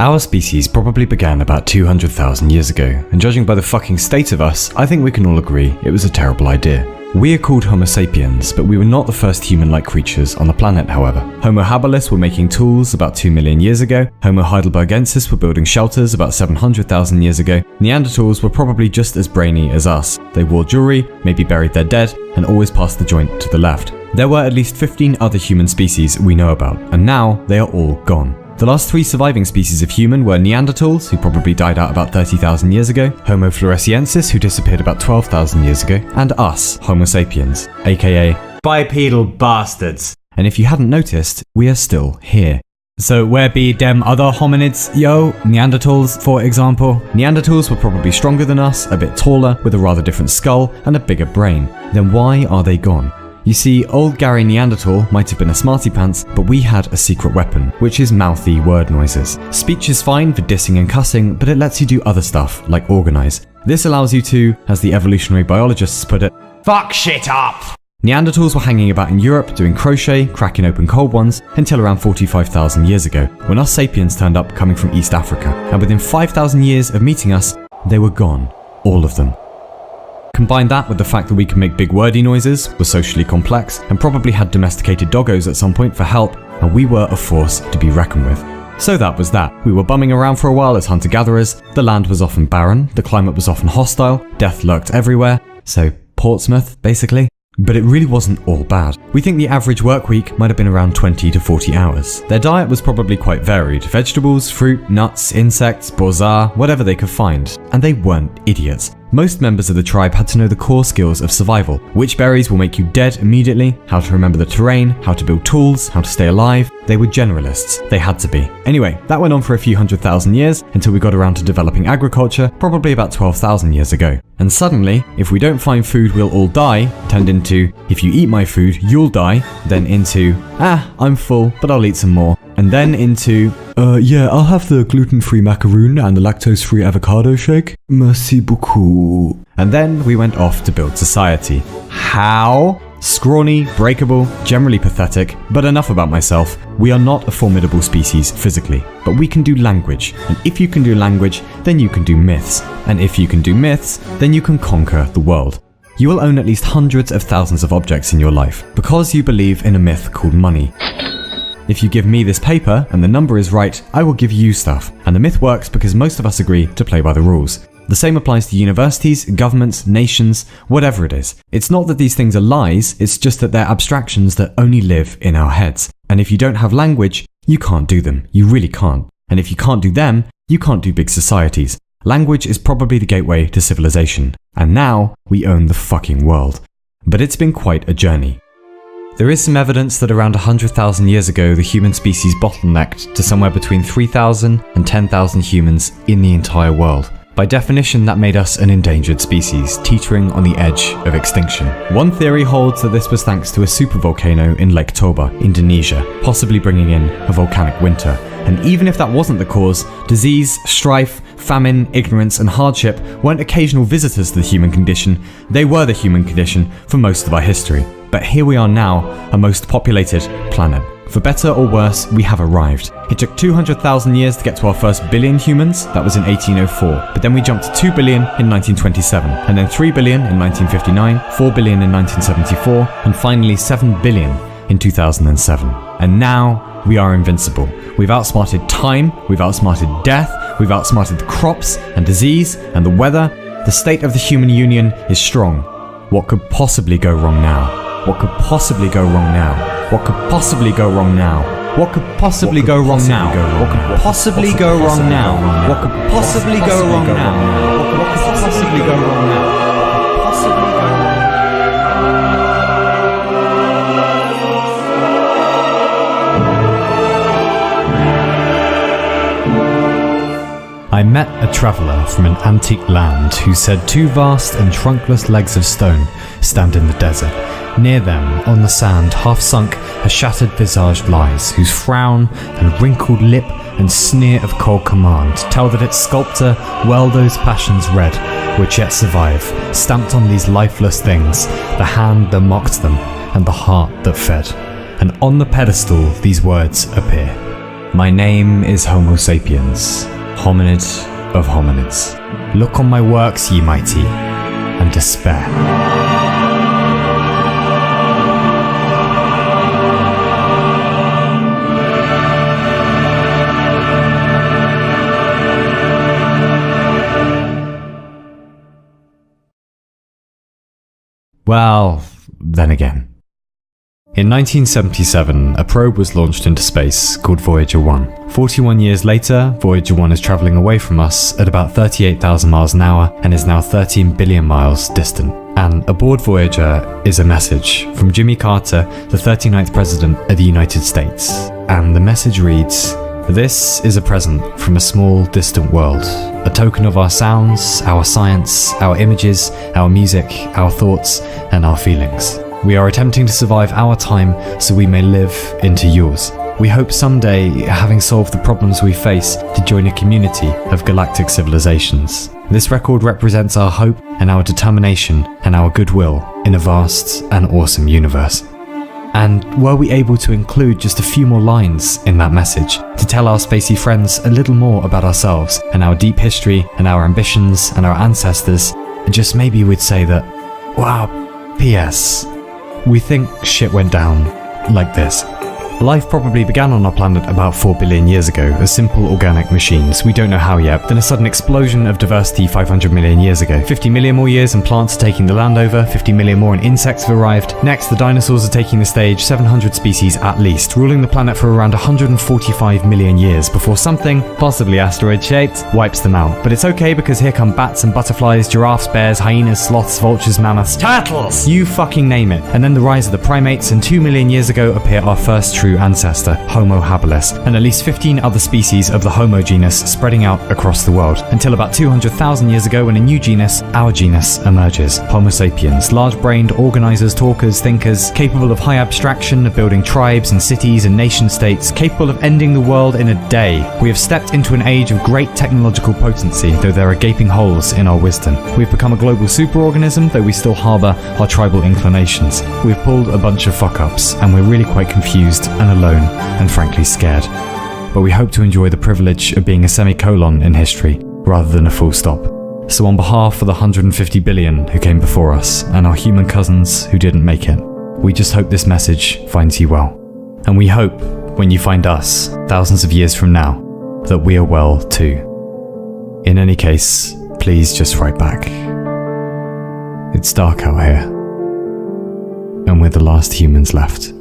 Our species probably began about 200,000 years ago, and judging by the fucking state of us, I think we can all agree it was a terrible idea. We are called Homo sapiens, but we were not the first human-like creatures on the planet, however. Homo habilis were making tools about 2 million years ago, Homo heidelbergensis were building shelters about 700,000 years ago, Neanderthals were probably just as brainy as us. They wore jewelry, maybe buried their dead, and always passed the joint to the left. There were at least 15 other human species we know about, and now they are all gone. The last 3 surviving species of human were Neanderthals, who probably died out about 30,000 years ago, Homo floresiensis, who disappeared about 12,000 years ago, and us, Homo sapiens, aka bipedal bastards. And if you hadn't noticed, we are still here. So where be dem other hominids, yo? Neanderthals, for example. Neanderthals were probably stronger than us, a bit taller, with a rather different skull, and a bigger brain. Then why are they gone? You see, old Gary Neanderthal might have been a smarty pants, but we had a secret weapon, which is mouthy word noises. Speech is fine for dissing and cussing, but it lets you do other stuff, like organize. This allows you to, as the evolutionary biologists put it, fuck shit up! Neanderthals were hanging about in Europe doing crochet, cracking open cold ones, until around 45,000 years ago, when us sapiens turned up coming from East Africa. And within 5,000 years of meeting us, they were gone. All of them. Combine that with the fact that we can make big wordy noises, were socially complex, and probably had domesticated doggos at some point for help, and we were a force to be reckoned with. So that was that. We were bumming around for a while as hunter-gatherers, the land was often barren, the climate was often hostile, death lurked everywhere, so Portsmouth, basically. But it really wasn't all bad. We think the average work week might have been around 20 to 40 hours. Their diet was probably quite varied. Vegetables, fruit, nuts, insects, borzoi, whatever they could find. And they weren't idiots. Most members of the tribe had to know the core skills of survival. Which berries will make you dead immediately, how to remember the terrain, how to build tools, how to stay alive. They were generalists. They had to be. Anyway, that went on for a few 100,000 years until we got around to developing agriculture, probably about 12,000 years ago. And suddenly, if we don't find food, we'll all die, turned into, if you eat my food, you'll die, then into, I'm full, but I'll eat some more. And then into, yeah, I'll have the gluten-free macaroon and the lactose-free avocado shake. Merci beaucoup. And then we went off to build society. How? Scrawny, breakable, generally pathetic, but enough about myself. We are not a formidable species physically, but we can do language. And if you can do language, then you can do myths. And if you can do myths, then you can conquer the world. You will own at least hundreds of thousands of objects in your life, because you believe in a myth called money. If you give me this paper and the number is right, I will give you stuff. And the myth works because most of us agree to play by the rules. The same applies to universities, governments, nations, whatever it is. It's not that these things are lies, it's just that they're abstractions that only live in our heads. And if you don't have language, you can't do them. You really can't. And if you can't do them, you can't do big societies. Language is probably the gateway to civilization. And now, we own the fucking world. But it's been quite a journey. There is some evidence that around 100,000 years ago the human species bottlenecked to somewhere between 3,000 and 10,000 humans in the entire world. By definition, that made us an endangered species, teetering on the edge of extinction. One theory holds that this was thanks to a supervolcano in Lake Toba, Indonesia, possibly bringing in a volcanic winter. And even if that wasn't the cause, disease, strife, famine, ignorance, and hardship weren't occasional visitors to the human condition, they were the human condition for most of our history. But here we are now, a most populated planet. For better or worse, we have arrived. It took 200,000 years to get to our first billion humans, that was in 1804, but then we jumped to 2 billion in 1927, and then 3 billion in 1959, 4 billion in 1974, and finally 7 billion in 2007. And now, we are invincible. We've outsmarted time, we've outsmarted death, we've outsmarted crops and disease and the weather. The state of the human union is strong. What could possibly go wrong now? What could possibly go wrong now? What could possibly go wrong now? What could possibly go wrong now? What could possibly go wrong now? What could possibly go wrong now? What could possibly go wrong now? I met a traveller from an antique land who said 2 vast and trunkless legs of stone stand in the desert. Near them, on the sand, half sunk, a shattered visage lies, whose frown and wrinkled lip and sneer of cold command tell that its sculptor well those passions red, which yet survive, stamped on these lifeless things, the hand that mocked them, and the heart that fed. And on the pedestal these words appear. My name is Homo sapiens, hominid of hominids. Look on my works, ye mighty, and despair. Well, then again. In 1977, a probe was launched into space called Voyager 1. 41 years later, Voyager 1 is travelling away from us at about 38,000 miles an hour and is now 13 billion miles distant. And aboard Voyager is a message from Jimmy Carter, the 39th President of the United States. And the message reads, "This is a present from a small, distant world, a token of our sounds, our science, our images, our music, our thoughts, and our feelings. We are attempting to survive our time so we may live into yours. We hope someday, having solved the problems we face, to join a community of galactic civilizations. This record represents our hope and our determination and our goodwill in a vast and awesome universe." And were we able to include just a few more lines in that message to tell our spacey friends a little more about ourselves and our deep history and our ambitions and our ancestors, just maybe we'd say that, wow, P.S. we think shit went down like this. Life probably began on our planet about 4 billion years ago as simple organic machines. We don't know how yet. Then a sudden explosion of diversity 500 million years ago. 50 million more years and plants are taking the land over. 50 million more and insects have arrived. Next, the dinosaurs are taking the stage, 700 species at least, ruling the planet for around 145 million years before something, possibly asteroid-shaped, wipes them out. But it's okay because here come bats and butterflies, giraffes, bears, hyenas, sloths, vultures, mammoths, turtles! You fucking name it. And then the rise of the primates, and 2 million years ago appear our first true ancestor, Homo habilis, and at least 15 other species of the Homo genus spreading out across the world, until about 200,000 years ago when a new genus, our genus, emerges, Homo sapiens, large-brained organisers, talkers, thinkers, capable of high abstraction, of building tribes and cities and nation-states, capable of ending the world in a day. We have stepped into an age of great technological potency, though there are gaping holes in our wisdom. We've become a global superorganism, though we still harbour our tribal inclinations. We've pulled a bunch of fuck-ups, and we're really quite confused and alone, and frankly scared. But we hope to enjoy the privilege of being a semicolon in history, rather than a full stop. So on behalf of the 150 billion who came before us, and our human cousins who didn't make it, we just hope this message finds you well. And we hope, when you find us, thousands of years from now, that we are well too. In any case, please just write back. It's dark out here, and we're the last humans left.